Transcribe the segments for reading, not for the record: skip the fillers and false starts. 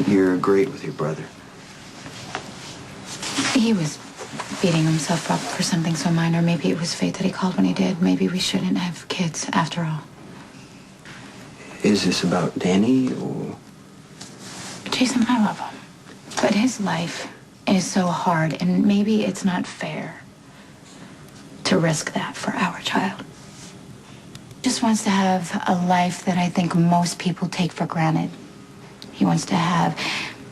You're great with your brother. He was beating himself up for something so minor. Maybe it was fate that he called when he did. Maybe we shouldn't have kids after all. Is this about Danny or... Jason, I love him. But his life is so hard, and maybe it's not fair to risk that for our child. Just wants to have a life that I think most people take for granted. He wants to have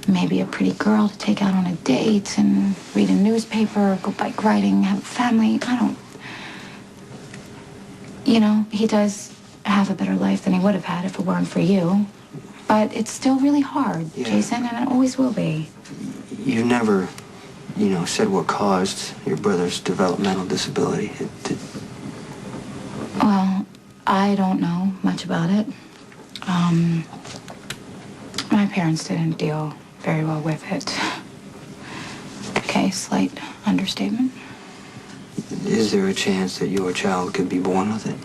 maybe a pretty girl to take out on a date and read a newspaper, go bike riding, have a family. You know, he does have a better life than he would have had if it weren't for you. But it's still really hard, yeah. Jason, and it always will be. You never, said what caused your brother's developmental disability. Well, I don't know much about it. My parents didn't deal very well with it. Okay, slight understatement. Is there a chance that your child could be born with it?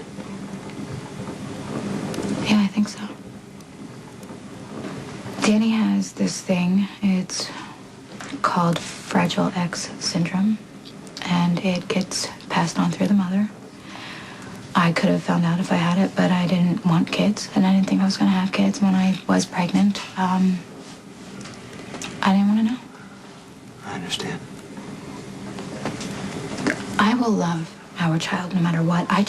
Yeah, I think so. Danny has this thing. It's called Fragile X syndrome, and it gets passed on through the mother. I could have found out if I had it, but I didn't want kids, and I didn't think I was going to have kids when I was pregnant. I didn't want to know. I understand. I will love our child no matter what. I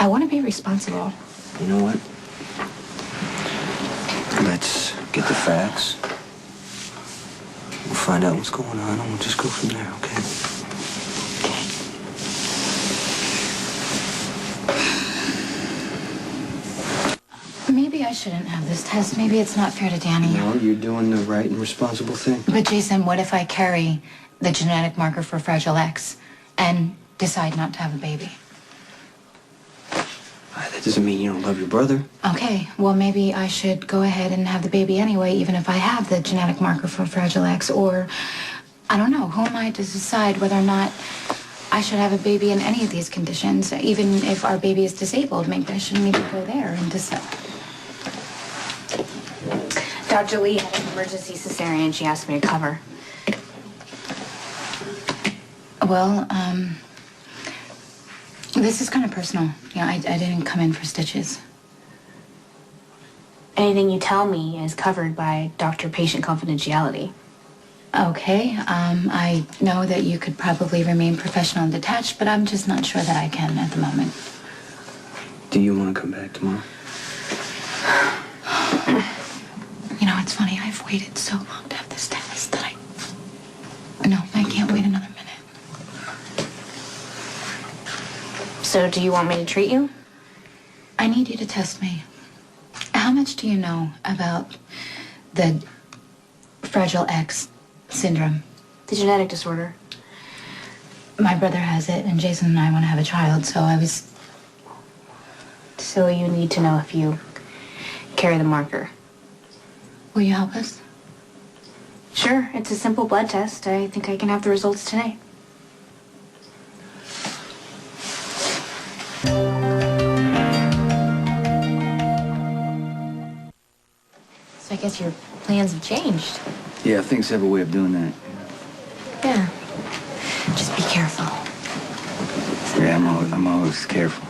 want to be responsible. You know what? Let's get the facts. We'll find out what's going on, and we'll just go from there, okay? Maybe I shouldn't have this test. Maybe it's not fair to Danny. No, you're doing the right and responsible thing. But Jason, what if I carry the genetic marker for Fragile X and decide not to have a baby? That doesn't mean you don't love your brother. Okay, well, maybe I should go ahead and have the baby anyway, even if I have the genetic marker for Fragile X, or I don't know. Who am I to decide whether or not I should have a baby in any of these conditions, even if our baby is disabled? Maybe I shouldn't even go there and decide. Dr. Lee had an emergency cesarean she asked me to cover. Well, this is kind of personal. I didn't come in for stitches. Anything you tell me is covered by doctor-patient confidentiality. Okay, I know that you could probably remain professional and detached, but I'm just not sure that I can at the moment. Do you want to come back tomorrow? It's funny, I've waited so long to have this test that No, I can't wait another minute. So, do you want me to treat you? I need you to test me. How much do you know about the Fragile X syndrome? The genetic disorder. My brother has it, and Jason and I want to have a child, so So you need to know if you carry the marker. Will you help us? Sure, it's a simple blood test. I think I can have the results today. So I guess your plans have changed. Yeah, things have a way of doing that. Yeah. Just be careful. Yeah, I'm always careful.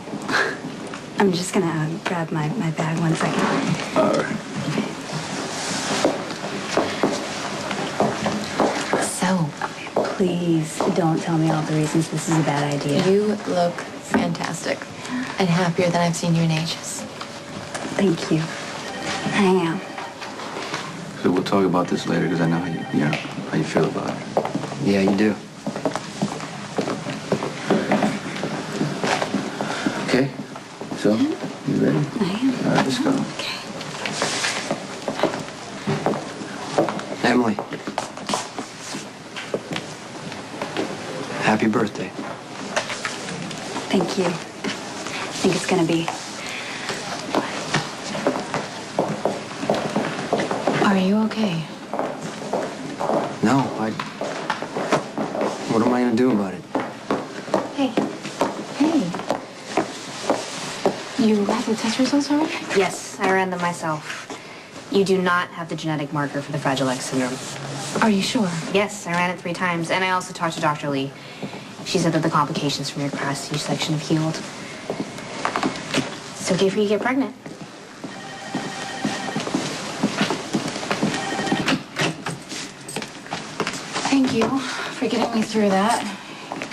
I'm just gonna grab my bag 1 second. All right. So, please don't tell me all the reasons this is a bad idea. You look fantastic and happier than I've seen you in ages. Thank you. Hang out. So we'll talk about this later, because I know how you feel about it. Yeah, you do. Okay. So, you ready? I am. All right, let's go. Okay. Emily. Happy birthday. Thank you. I think it's gonna be. are you okay? No, what am I gonna do about it? Hey. Hey. You got the test results already? Yes, I ran them myself. You do not have the genetic marker for the Fragile X syndrome. Are you sure? Yes, I ran it 3 times, and I also talked to Dr. Lee. She said that the complications from your cross C-section have healed. It's okay for you to get pregnant. Thank you for getting me through that.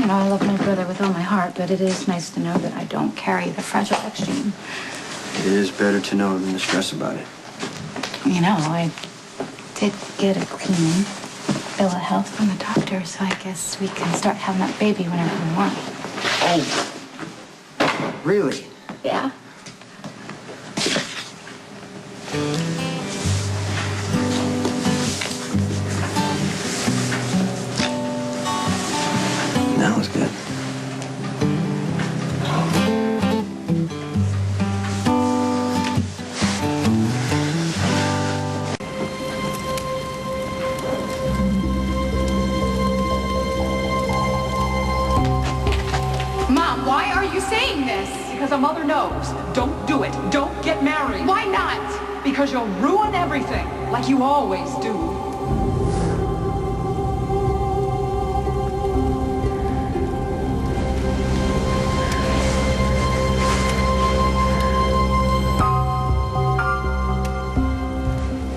You know, I love my brother with all my heart, but it is nice to know that I don't carry the Fragile X gene. It is better to know than to stress about it. You know, I did get a clean bill of health from the doctor, so I guess we can start having that baby whenever we want. Oh. Really? Yeah. That was good. Mom, why are you saying this? Because a mother knows. Don't do it. Don't get married. Why not? Because you'll ruin everything, like you always do.